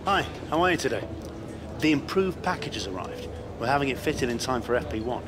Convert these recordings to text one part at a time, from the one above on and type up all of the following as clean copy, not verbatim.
Hi, how are you today? The improved package has arrived. We're having it fitted in time for FP1.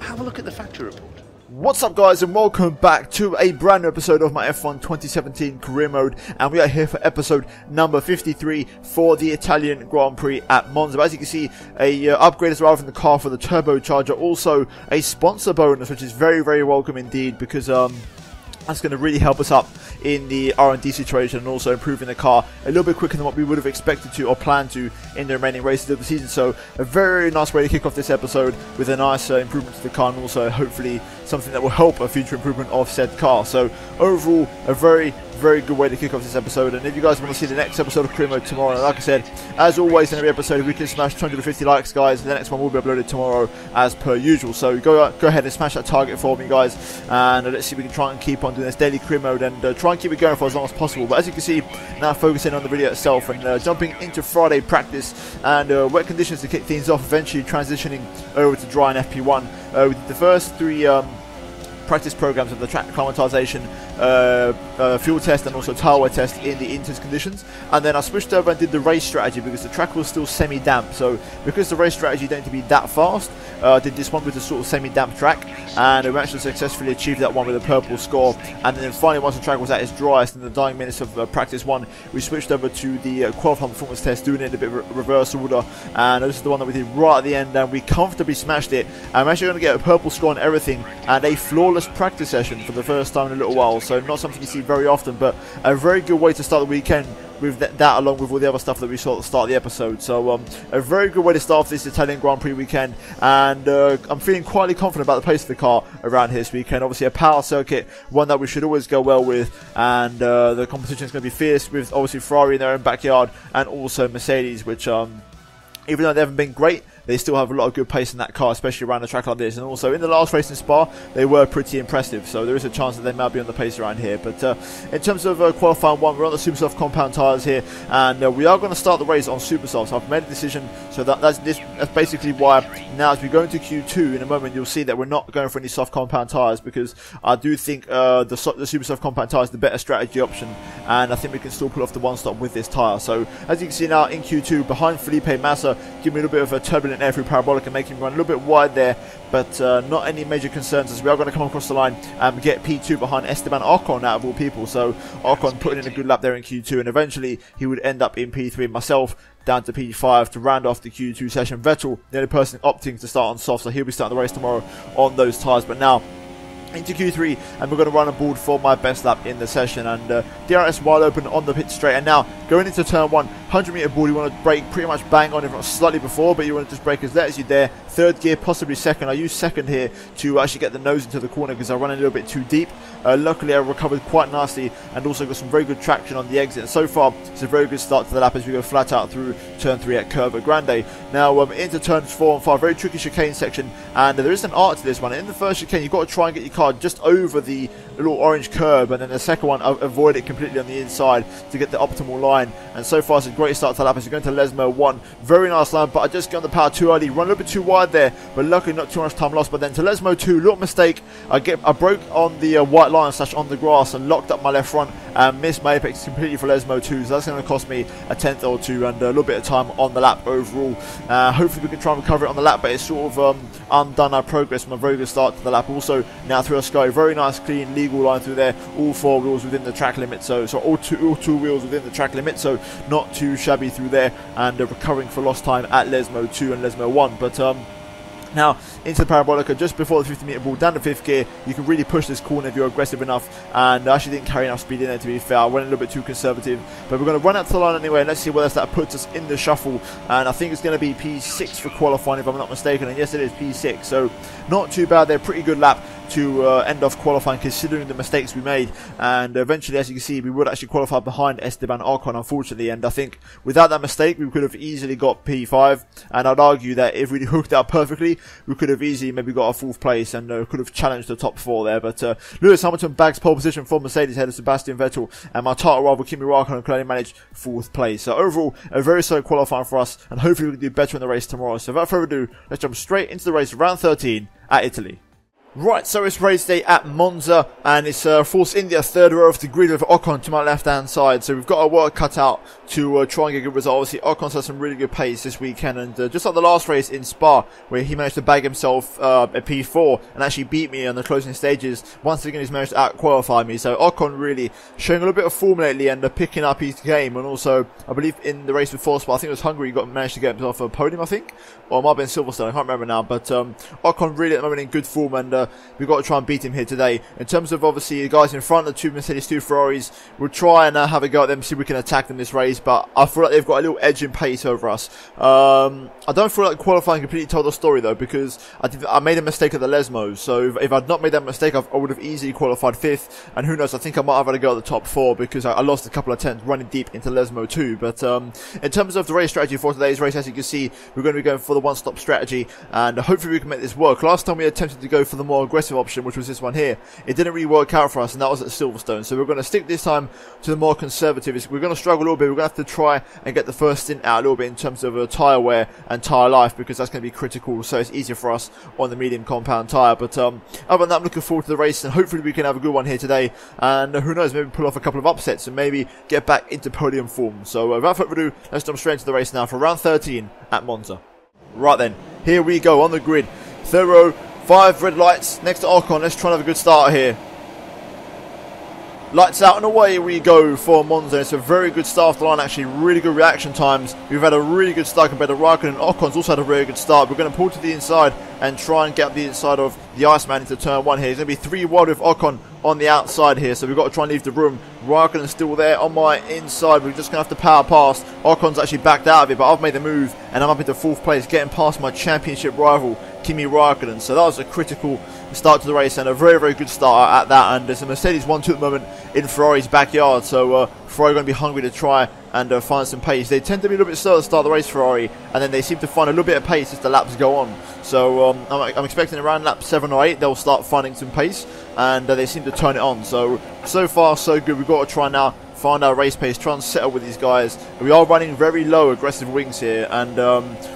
Have a look at the factory report. What's up guys, and welcome back to a brand new episode of my F1 2017 career mode, and we are here for episode number 53 for the Italian Grand Prix at Monza. But as you can see, a upgrade has arrived in the car for the turbocharger, also a sponsor bonus, which is very welcome indeed, because that's going to really help us up in the R&D situation and also improving the car a little bit quicker than what we would have expected to or planned to in the remaining races of the season. So a very nice way to kick off this episode with a nice improvement to the car, and also hopefully something that will help a future improvement of said car. So overall, a very good way to kick off this episode. And if you guys want to see the next episode of career mode tomorrow, like I said, as always in every episode, if we can smash 250 likes, guys, the next one will be uploaded tomorrow as per usual. So go ahead and smash that target for me, guys, and let's see if we can try and keep on doing this daily career mode and try and keep it going for as long as possible. But as you can see, now focusing on the video itself and jumping into Friday practice and wet conditions to kick things off, eventually transitioning over to dry and FP1 with the first three practice programs of the track acclimatization, fuel test, and also tire wear test in the intense conditions. And then I switched over and did the race strategy because the track was still semi-damp. So because the race strategy didn't need to be that fast, I did this one with a sort of semi-damp track, and I actually successfully achieved that one with a purple score. And then finally, once the track was at its driest in the dying minutes of practice one, we switched over to the qualifying performance test, doing it in a bit of reverse order. And this is the one that we did right at the end, and we comfortably smashed it. I'm actually going to get a purple score on everything and a flawless practice session for the first time in a little while. So not something you see very often, but a very good way to start the weekend with that along with all the other stuff that we saw at the start of the episode. So a very good way to start off this Italian Grand Prix weekend, and I'm feeling quietly confident about the pace of the car around here this weekend. Obviously a power circuit, one that we should always go well with, and the competition is going to be fierce with obviously Ferrari in their own backyard and also Mercedes, which even though they haven't been great, they still have a lot of good pace in that car, especially around a track like this. And also in the last race in Spa, they were pretty impressive. So there is a chance that they might be on the pace around here. But in terms of qualifying one, we're on the super soft compound tyres here, and we are going to start the race on super soft. So I've made a decision. So that's basically why now, as we go into Q2 in a moment, you'll see that we're not going for any soft compound tyres, because I do think the super soft compound tyre is the better strategy option, and I think we can still pull off the one stop with this tyre. So as you can see now in Q2, behind Felipe Massa, give me a little bit of a turbulent air through parabolic and making him run a little bit wide there, but not any major concerns, as we are going to come across the line and get P2 behind Esteban Ocon, out of all people. So Ocon putting in a good lap there in Q2, and eventually he would end up in P3, myself down to P5 to round off the Q2 session. Vettel, the only person opting to start on soft, so he'll be starting the race tomorrow on those tyres. But now into Q3, and we're going to run a board for my best lap in the session, and DRS wide open on the pit straight. And now going into turn 1, 100-meter board, you want to brake pretty much bang on, if not slightly before, but you want to just brake as late as you dare. Third gear, possibly second. I use second here to actually get the nose into the corner because I ran a little bit too deep. Luckily I recovered quite nicely and also got some very good traction on the exit, and so far it's a very good start to the lap as we go flat out through turn 3 at Curva Grande. Now into turns 4 and 5, very tricky chicane section, and there is an art to this one. In the first chicane, you've got to try and get your car just over the little orange curb, and then the second one, avoid it completely on the inside to get the optimal line. And so far it's a great start to the lap as you're going to Lesmo 1. Very nice line, but I just got on the power too early, run a little bit too wide there, but luckily not too much time lost. But then to Lesmo 2, little mistake, I broke on the white line / on the grass and locked up my left front and missed my apex completely for Lesmo 2, so that's going to cost me a tenth or two and a little bit of time on the lap overall. Hopefully we can try and recover it on the lap, but it's sort of undone our progress from a very good start to the lap. Also now through a Sky, very nice clean legal line through there, all 4 wheels within the track limit, so all two wheels within the track limit, so not too shabby through there, and recovering for lost time at Lesmo 2 and Lesmo 1. But now into the parabolica just before the 50-meter ball, down to 5th gear. You can really push this corner if you're aggressive enough, and I actually didn't carry enough speed in there, to be fair. I went a little bit too conservative, but we're going to run out to the line anyway, and let's see where that puts us in the shuffle. And I think it's going to be P6 for qualifying, if I'm not mistaken, and yes, it is P6, so not too bad there. Pretty good lap to end off qualifying considering the mistakes we made, and eventually, as you can see, we would actually qualify behind Esteban Ocon, unfortunately, and I think without that mistake we could have easily got P5, and I'd argue that if we hooked out perfectly we could have easily maybe got a 4th place and could have challenged the top 4 there. But Lewis Hamilton bags pole position for Mercedes ahead of Sebastian Vettel, and my title rival Kimi Raikkonen can only manage 4th place. So overall a very solid qualifying for us, and hopefully we can do better in the race tomorrow. So without further ado, let's jump straight into the race, round 13 at Italy. Right, so it's race day at Monza, and it's Force India third row of the grid with Ocon to my left-hand side. So we've got our work cut out to try and get a good result. Obviously, Ocon's had some really good pace this weekend, and just like the last race in Spa, where he managed to bag himself a P4 and actually beat me on the closing stages, once again he's managed to out-qualify me. So Ocon really showing a little bit of form lately and picking up his game, and also, I believe in the race before Spa, I think it was Hungary, he managed to get himself a podium, I think, or it might have been Silverstone, I can't remember now, but Ocon really at the moment in good form, and we've got to try and beat him here today. In terms of obviously the guys in front, the two Mercedes, two Ferraris, we'll try and have a go at them, see if we can attack them this race, but I feel like they've got a little edge in pace over us. I don't feel like qualifying completely told the story though, because I made a mistake at the Lesmo, so if I'd not made that mistake, I would have easily qualified 5th, and who knows, I think I might have had a go at the top 4, because I lost a couple of attempts running deep into Lesmo too. But in terms of the race strategy for today's race, as you can see, we're going to be going for the one-stop strategy, and hopefully we can make this work. Last time we attempted to go for the more aggressive option, which was this one here, it didn't really work out for us, and that was at Silverstone. So we're going to stick this time to the more conservative. We're going to struggle a little bit. We're going to have to try and get the first stint out a little bit in terms of tyre wear and tyre life, because that's going to be critical, so it's easier for us on the medium compound tyre. But other than that, I'm looking forward to the race, and hopefully we can have a good one here today, and who knows, maybe pull off a couple of upsets and maybe get back into podium form. So without further ado, let's jump straight into the race now for round 13 at Monza. Right then, here we go on the grid. Third row, 5 red lights next to Ocon. Let's try and have a good start here. Lights out and away we go for Monza. It's a very good start off the line, actually. Really good reaction times. We've had a really good start compared to Raikkonen, and Ocon's also had a very good start. We're going to pull to the inside and try and get up the inside of the Iceman into turn 1 here. He's going to be 3 wide with Ocon on the outside here, so we've got to try and leave the room. Raikkonen's still there on my inside. We're just going to have to power past. Ocon's actually backed out of it, but I've made the move, and I'm up into 4th place, getting past my championship rival, Kimi Raikkonen. So that was a critical start to the race, and a very, very good start at that. And there's a Mercedes 1-2 at the moment in Ferrari's backyard, so Ferrari are going to be hungry to try and find some pace. They tend to be a little bit slow at the start of the race, Ferrari, and then they seem to find a little bit of pace as the laps go on. So I'm expecting around lap 7 or 8 they'll start finding some pace, and they seem to turn it on. So far so good. We've got to try now find our race pace, try and settle with these guys. We are running very low aggressive wings here, and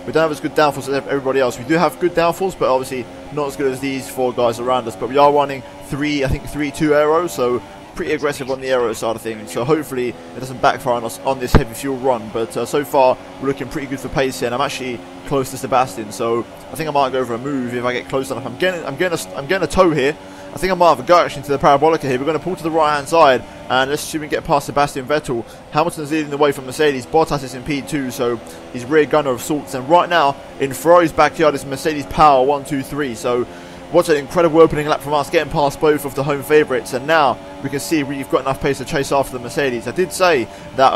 we don't have as good downforce as everybody else. We do have good downforce, but obviously not as good as these 4 guys around us. But we are running 3-2 aero, so pretty aggressive on the aero side of things. So hopefully it doesn't backfire on us on this heavy fuel run. But so far we're looking pretty good for pace here, and I'm actually close to Sebastian, so I think I might go for a move if I get close enough. I'm getting a toe here. I think I might have a go actually into the Parabolica here. We're going to pull to the right hand side, and let's assume we get past Sebastian Vettel. Hamilton's leading the way from Mercedes. Bottas is in P2, so he's rear gunner of sorts. And right now in Ferrari's backyard is Mercedes Power 1, 2, 3. So what an incredible opening lap from us, getting past both of the home favourites, and now we can see we've got enough pace to chase after the Mercedes. I did say that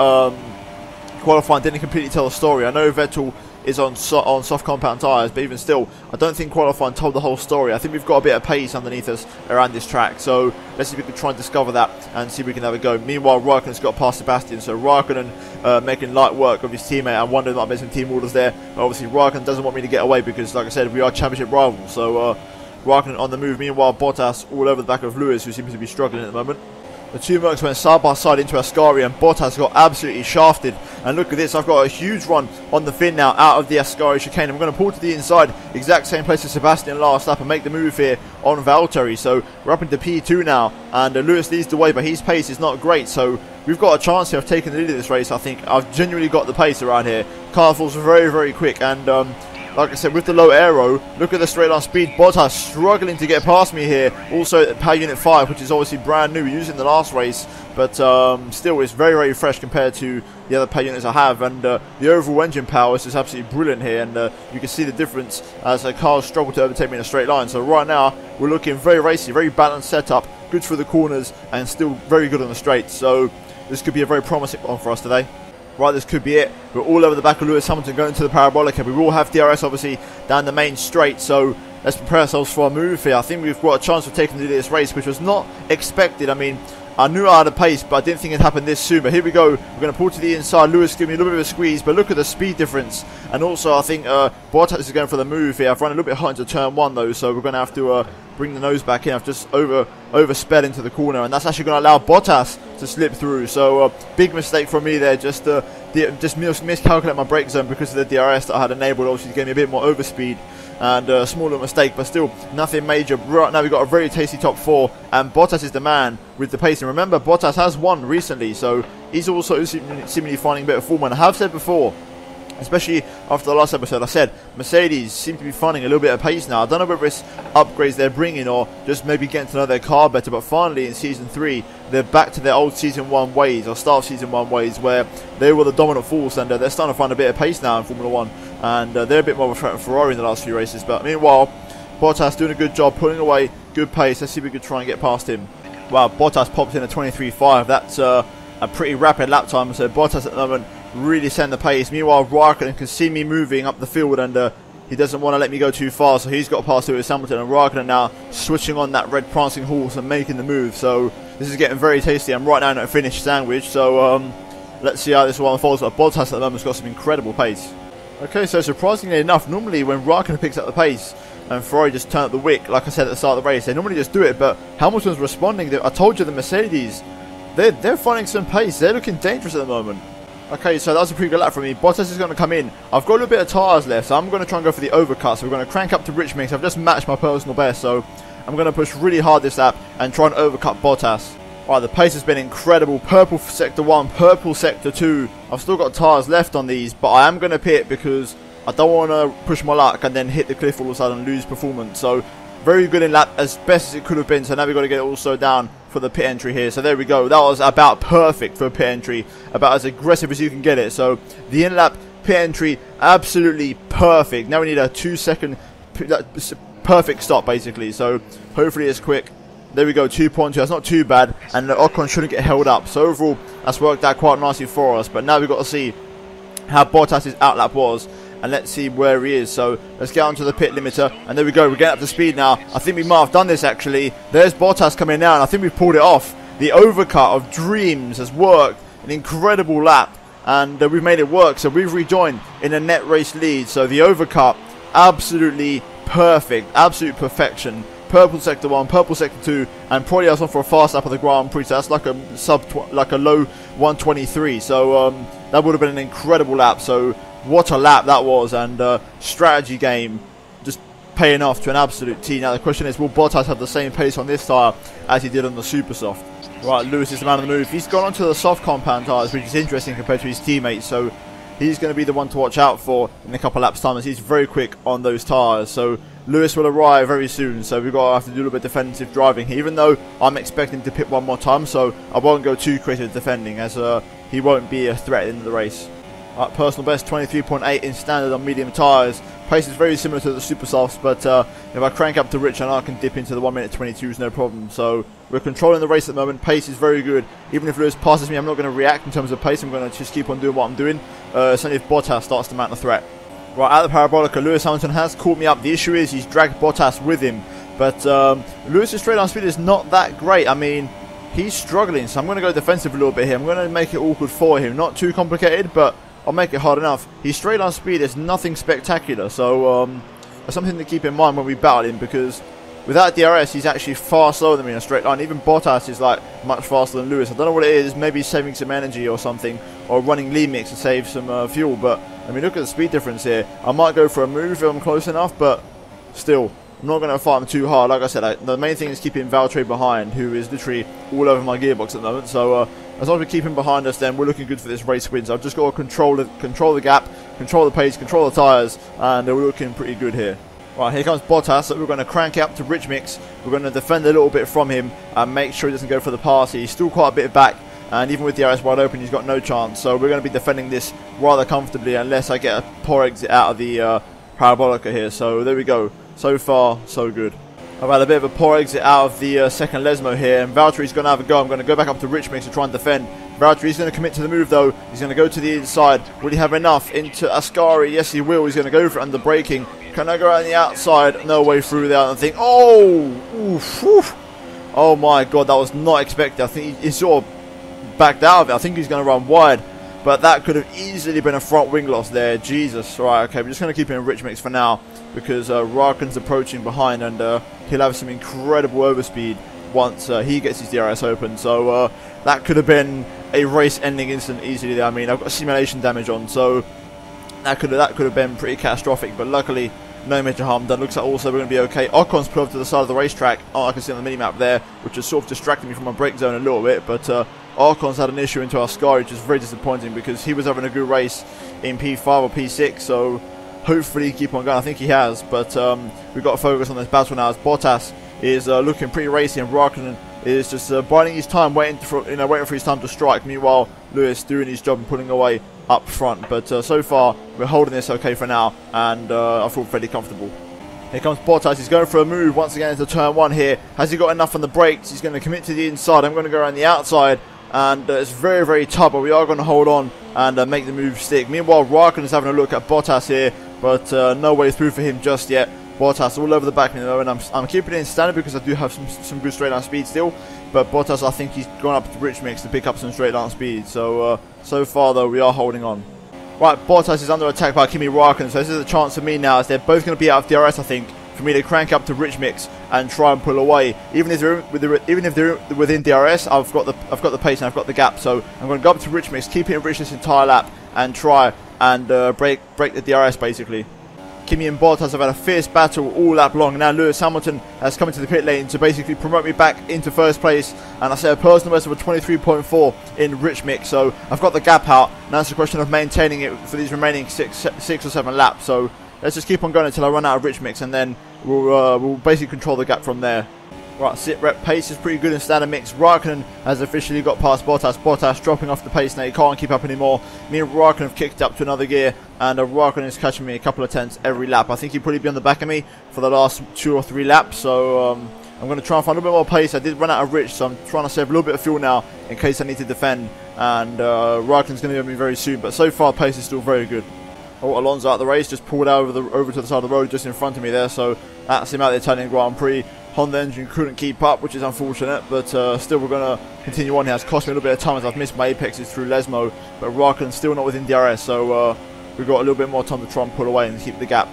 qualifying didn't completely tell the story. I know Vettel is on soft compound tyres, but even still, I don't think qualifying told the whole story. I think we've got a bit of pace underneath us around this track, so let's see if we can try and discover that and see if we can have a go. Meanwhile, Raikkonen's got past Sebastian, so Raikkonen making light work of his teammate. I wonder if I made some team orders there, but obviously Raikkonen doesn't want me to get away because, like I said, we are championship rivals. So Raikkonen on the move. Meanwhile, Bottas all over the back of Lewis, who seems to be struggling at the moment. The two Mercs went side by side into Ascari, and Bottas got absolutely shafted. And look at this, I've got a huge run on the fin now out of the Ascari chicane. I'm going to pull to the inside, exact same place as Sebastian last lap, and make the move here on Valtteri. So we're up into P2 now, and Lewis leads the way, but his pace is not great. So we've got a chance here of taking the lead of this race. I think I've genuinely got the pace around here. Car falls very, very quick, and like I said, with the low aero, look at the straight line speed. Bottas struggling to get past me here. Also, Power Unit 5, which is obviously brand new. We used it in the last race, but still, it's very, very fresh compared to the other Power Units I have. And the overall engine power is just absolutely brilliant here. And you can see the difference as the cars struggle to overtake me in a straight line. So right now, we're looking very racy, very balanced setup, good through the corners, and still very good on the straights. So this could be a very promising one for us today. Right, this could be it. We're all over the back of Lewis Hamilton going to the Parabolica. We will have DRS obviously down the main straight, so let's prepare ourselves for a move here. I think we've got a chance of taking the lead of this race, which was not expected. I mean, I knew I had a pace, but I didn't think it'd happen this soon. But here we go. We're going to pull to the inside. Lewis giving me a little bit of a squeeze, but look at the speed difference. And also, I think Bottas is going for the move here. I've run a little bit hot into turn 1 though, so we're going to have to bring the nose back in. I've just oversped into the corner, and that's actually going to allow Bottas to slip through. So big mistake from me there. Just miscalculate my brake zone because of the DRS that I had enabled. Obviously, gave me a bit more overspeed. and a small little mistake, but still nothing major. Right now we've got a very tasty top 4, and Bottas is the man with the pace. And remember, Bottas has won recently, so he's also seemingly finding a bit of form. And I have said before, especially after the last episode, I said Mercedes seem to be finding a little bit of pace now. I don't know whether it's upgrades they're bringing or just maybe getting to know their car better, but finally in Season 3 they're back to their old Season 1 ways, or start of Season 1 ways, where they were the dominant force, and they're starting to find a bit of pace now in Formula 1, and they're a bit more of a threat than Ferrari in the last few races. But meanwhile, Bottas doing a good job, pulling away, good pace. Let's see if we can try and get past him. Wow, Bottas popped in a 23.5. That's a pretty rapid lap time, so Bottas at the moment really send the pace. Meanwhile, Raikkonen can see me moving up the field, and he doesn't want to let me go too far, so he's got past Lewis Hamilton, and Raikkonen now switching on that red prancing horse and making the move. So this is getting very tasty. I'm right now in a finished sandwich, so let's see how this one unfolds. But Bottas at the moment's got some incredible pace. Okay, so surprisingly enough, normally when Raikkonen picks up the pace and Ferrari just turn up the wick, like I said at the start of the race, they normally just do it, but Hamilton's responding. I told you, the Mercedes, they're finding some pace. They're looking dangerous at the moment. Okay, so that was a pretty good lap for me. Bottas is going to come in. I've got a little bit of tyres left, so I'm going to try and go for the overcut. So we're going to crank up to rich mix. I've just matched my personal best, so I'm going to push really hard this lap and try and overcut Bottas. Alright, the pace has been incredible. Purple sector 1, purple sector 2. I've still got tyres left on these, but I am going to pit because I don't want to push my luck and then hit the cliff all of a sudden and lose performance. So very good in lap, as best as it could have been. So now we've got to get it all slowed down for the pit entry here. So there we go. That was about perfect for a pit entry, about as aggressive as you can get it. So the in-lap pit entry, absolutely perfect. Now we need a 2-second perfect stop basically. So hopefully it's quick. There we go, 2.2. That's not too bad, and the Ocon shouldn't get held up. So overall, that's worked out quite nicely for us. But now we've got to see how Bottas' outlap was, and let's see where he is. So let's get onto the pit limiter, and there we go. We're getting up to speed now. I think we might have done this actually. There's Bottas coming now, and I think we've pulled it off. The overcut of dreams has worked. An incredible lap, and we've made it work. So we've rejoined in a net race lead. So the overcut, absolutely perfect, absolute perfection. Purple sector 1, purple sector 2, and probably I was on for a fast lap of the Grand Prix. So that's like a low 123. So that would have been an incredible lap. So what a lap that was, and strategy game just paying off to an absolute T. Now the question is, will Bottas have the same pace on this tyre as he did on the super soft? Right, Lewis is the man of the move. He's gone onto the soft compound tyres, which is interesting compared to his teammates. So he's going to be the one to watch out for in a couple of laps time, as he's very quick on those tyres. So Lewis will arrive very soon, so we've got to have to do a little bit of defensive driving here, even though I'm expecting to pit one more time, so I won't go too crazy with defending, as he won't be a threat in the race. Personal best 23.8 in standard on medium tyres. Pace is very similar to the super softs, but if I crank up to rich, I know I can dip into the 1 minute 22s no problem. So we're controlling the race at the moment. Pace is very good. Even if Lewis passes me, I'm not going to react in terms of pace. I'm going to just keep on doing what I'm doing. It's only if Bottas starts to mount a threat. Right, at the Parabolica, Lewis Hamilton has caught me up. The issue is he's dragged Bottas with him. But Lewis's straight line speed is not that great. I mean, he's struggling, so I'm going to go defensive a little bit here. I'm going to make it awkward for him. Not too complicated, but I'll make it hard enough. His straight line speed is nothing spectacular, so that's something to keep in mind when we battle him, because without DRS, he's actually far slower than me in a straight line. Even Bottas is like much faster than Lewis. I don't know what it is. Maybe saving some energy or something, or running lean mix to save some fuel. But I mean, look at the speed difference here. I might go for a move if I'm close enough, but still, I'm not going to fight him too hard. Like I said, the main thing is keeping Valtteri behind, who is literally all over my gearbox at the moment. So as long as we keep him behind us, then we're looking good for this race win. So I've just got to control the gap, control the pace, control the tyres, and we're looking pretty good here. Right, here comes Bottas, so we're going to crank it up to rich mix. We're going to defend a little bit from him and make sure he doesn't go for the pass. He's still quite a bit back, and even with the DRS wide open, he's got no chance. So we're going to be defending this rather comfortably, unless I get a poor exit out of the Parabolica here. So there we go. So far, so good. I've had a bit of a poor exit out of the second Lesmo here, and Valtteri's going to have a go. I'm going to go back up to rich mix to try and defend. Valtteri's going to commit to the move though. He's going to go to the inside. Will he have enough into Ascari? Yes, he will. He's going to go for it under braking. Can I go around the outside? No way through there. I think, oh, oof, oof. Oh my god, that was not expected. I think he sort of backed out of it. I think he's going to run wide, but that could have easily been a front wing loss there. Jesus. Right, okay, we're just going to keep him in rich mix for now, because Raikkonen's approaching behind, and he'll have some incredible overspeed once he gets his DRS open. So that could have been a race-ending incident easily there. I mean, I've got simulation damage on, so that could have been pretty catastrophic. But luckily, no major harm done. Looks like also we're going to be okay. Ocon's put over to the side of the racetrack. Oh, I can see on the mini-map there, which is sort of distracting me from my brake zone a little bit, but Ocon's had an issue into our Sky, which is very disappointing because he was having a good race in P5 or P6, so hopefully he keep on going. I think he has, but we've got to focus on this battle now as Bottas is looking pretty racy and Raikkonen is just biding his time, waiting for his time to strike. Meanwhile, Lewis doing his job and pulling away up front. But so far, we're holding this okay for now, and I feel fairly comfortable. Here comes Bottas. He's going for a move once again into turn 1 here. Has he got enough on the brakes? He's going to commit to the inside. I'm going to go around the outside, and it's very, very tough, but we are going to hold on and make the move stick. Meanwhile, Raikkonen's having a look at Bottas here, but no way through for him just yet. Bottas all over the back though, and I'm keeping it in standard because I do have some good straight line speed still. But Bottas, I think he's gone up to rich mix to pick up some straight line speed. So so far though, we are holding on. Right, Bottas is under attack by Kimi Raikkonen, so this is a chance for me now, as they're both going to be out of DRS, I think, for me to crank up to rich mix and try and pull away. Even if they're within DRS, I've got the pace and I've got the gap. So I'm going to go up to rich mix, keep it in rich this entire lap, and try and break the DRS basically. Kimi and Bottas have had a fierce battle all lap long. Now Lewis Hamilton has come into the pit lane to basically promote me back into first place, and I set a personal best of a 23.4 in rich mix, so I've got the gap out. Now it's a question of maintaining it for these remaining six or seven laps. So let's just keep on going until I run out of rich mix, and then we'll basically control the gap from there. Right, sit rep pace is pretty good in standard mix. Raikkonen has officially got past Bottas. Bottas dropping off the pace now, he can't keep up anymore. Me and Raikkonen have kicked up to another gear, and Raikkonen is catching me a couple of tenths every lap. I think he'll probably be on the back of me for the last 2 or 3 laps, so I'm going to try and find a little bit more pace. I did run out of rich, so I'm trying to save a little bit of fuel now in case I need to defend, and Raikkonen's going to be on me very soon, but so far pace is still very good. Oh, Alonso out of the race, just pulled over to the side of the road just in front of me there, so that's him out of the Italian Grand Prix. Honda engine couldn't keep up, which is unfortunate, but still we're going to continue on here. It's cost me a little bit of time as I've missed my apexes through Lesmo, but Raikkonen's still not within DRS, so we've got a little bit more time to try and pull away and keep the gap.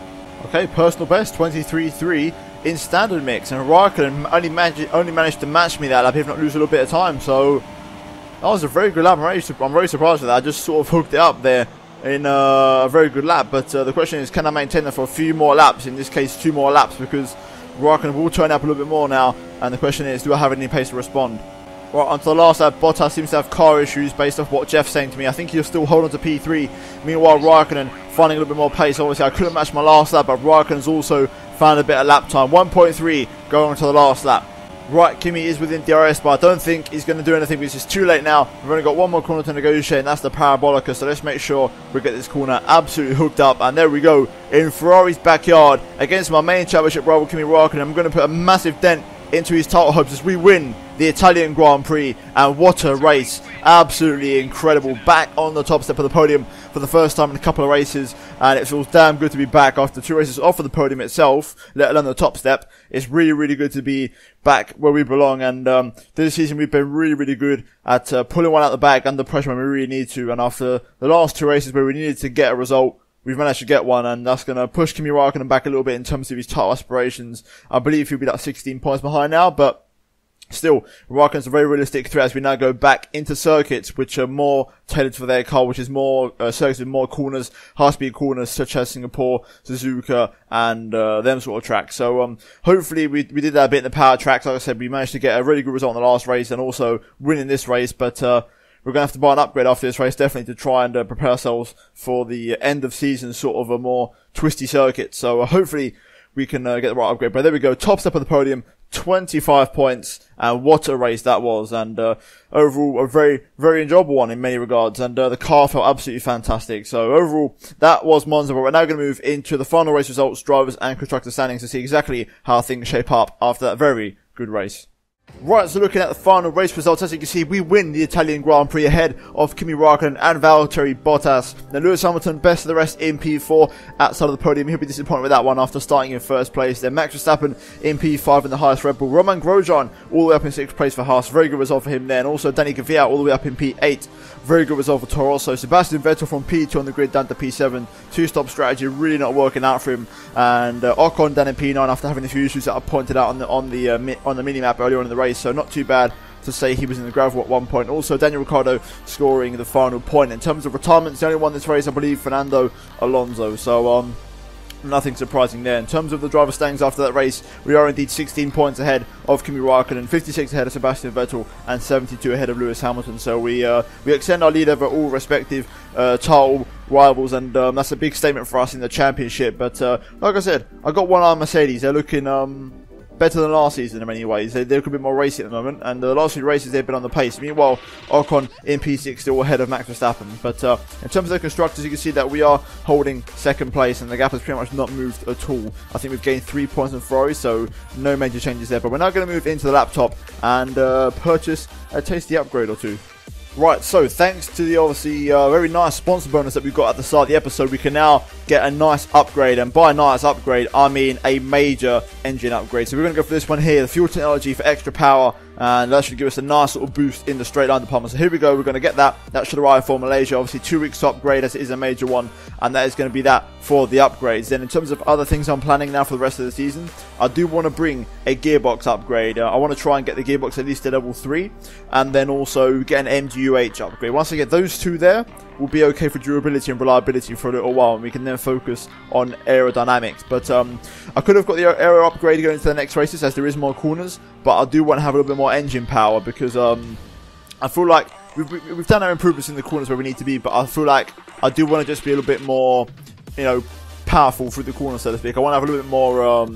Okay, personal best, 23.3 in standard mix, and Raikkonen only managed to match me that lap, if not lose a little bit of time, so that was a very good lap. I'm very surprised with that. I just sort of hooked it up there in a very good lap, but the question is, can I maintain that for a few more laps, in this case 2 more laps, because Raikkonen will turn up a little bit more now, and the question is, do I have any pace to respond? Right, onto the last lap, Bottas seems to have car issues based off what Jeff's saying to me. I think he'll still hold on to P3. Meanwhile, Raikkonen finding a little bit more pace. Obviously, I couldn't match my last lap, but Raikkonen's also found a bit of lap time. 1.3 going on to the last lap. Right, Kimi is within DRS, but I don't think he's going to do anything because it's too late now. We've only got 1 more corner to negotiate, and that's the Parabolica, so let's make sure we get this corner absolutely hooked up. And there we go, in Ferrari's backyard, against my main championship rival Kimi Raikkonen. I'm going to put a massive dent into his title hopes as we win the Italian Grand Prix, and what a race. Absolutely incredible. Back on the top step of the podium for the first time in a couple of races, and it feels damn good to be back after 2 races off of the podium itself, let alone the top step. It's really, really good to be back where we belong, and this season we've been really, really good at pulling one out the bag under pressure when we really need to, and after the last 2 races where we needed to get a result, we've managed to get one, and that's going to push Kimi Raikkonen back a little bit in terms of his title aspirations. I believe he'll be like 16 points behind now, but still, Raikkonen's a very realistic threat as we now go back into circuits which are more tailored for their car, which is more circuits with more corners, high-speed corners such as Singapore, Suzuka, and them sort of tracks. So hopefully we did that a bit in the power tracks. Like I said, we managed to get a really good result in the last race and also winning this race, but we're going to have to buy an upgrade after this race, definitely, to try and prepare ourselves for the end of season, sort of a more twisty circuit. So hopefully we can get the right upgrade. But there we go, top step of the podium, 25 points, and what a race that was. And overall, a very, very enjoyable one in many regards. And the car felt absolutely fantastic. So overall, that was Monza. But we're now going to move into the final race results, drivers and constructor standings, to see exactly how things shape up after that very good race. Right, so looking at the final race results, as you can see, we win the Italian Grand Prix ahead of Kimi Raikkonen and Valtteri Bottas. Now, Lewis Hamilton, best of the rest in P4, outside of the podium. He'll be disappointed with that one after starting in first place. Then Max Verstappen in P5 in the highest Red Bull. Roman Grosjean all the way up in 6th place for Haas. Very good result for him there. And also Danny Kvyat all the way up in P8. Very good result for Toro Rosso. Sebastian Vettel from P2 on the grid down to P7. 2-stop strategy really not working out for him. And Ocon down in P9 after having a few issues that I pointed out on the mini-map earlier on in the race. So not too bad to say he was in the gravel at one point. Also, Daniel Ricciardo scoring the final point. In terms of retirements, the only one this race, I believe, Fernando Alonso. So, nothing surprising there. In terms of the driver standings after that race, we are indeed 16 points ahead of Kimi Raikkonen, 56 ahead of Sebastian Vettel, and 72 ahead of Lewis Hamilton. So we extend our lead over all respective title rivals, and that's a big statement for us in the championship. But like I said, I got one eye on Mercedes. They're looking better than last season in many ways. They're a bit more racy at the moment, and the last few races they've been on the pace. Meanwhile, Ocon in P6 still ahead of Max Verstappen. But in terms of the constructors, you can see that we are holding second place, and the gap has pretty much not moved at all. I think we've gained 3 points on Ferrari, so no major changes there. But we're now going to move into the laptop and purchase a tasty upgrade or two. Right, so thanks to the obviously very nice sponsor bonus that we got at the start of the episode, we can now get a nice upgrade, and by nice upgrade I mean a major engine upgrade. So we're going to go for this one here, the fuel technology for extra power, and that should give us a nice little boost in the straight line department. So here we go, we're going to get that. That should arrive for Malaysia, obviously 2 weeks to upgrade as it is a major one, and that is going to be that for the upgrades. Then in terms of other things I'm planning now for the rest of the season, I do want to bring a gearbox upgrade. I want to try and get the gearbox at least to level 3, and then also get an MGU-H upgrade. Once I get those two there, we'll be okay for durability and reliability for a little while, and we can then focus on aerodynamics. But I could have got the aero upgrade going into the next races as there is more corners, but I do want to have a little bit more engine power because I feel like we've done our improvements in the corners where we need to be, but I feel like I do want to just be a little bit more, you know, powerful through the corner, so to speak. I want to have a little bit more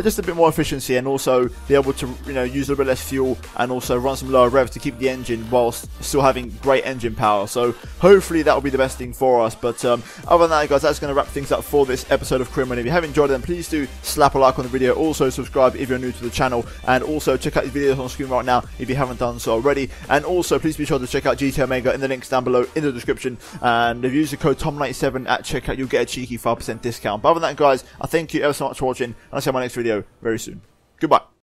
just a bit more efficiency, and also be able to, you know, use a little bit less fuel, and also run some lower revs to keep the engine whilst still having great engine power. So hopefully that will be the best thing for us. But other than that, guys, that's going to wrap things up for this episode of Career Mode. If you have enjoyed it, then please do slap a like on the video. Also subscribe if you're new to the channel, and also check out these videos on screen right now if you haven't done so already. And also please be sure to check out GT Omega in the links down below in the description, and if you use the code TOM97 at checkout, you'll get a cheeky 5% discount. But other than that, guys, I thank you ever so much for watching, and I'll see you in my next video very soon. Goodbye.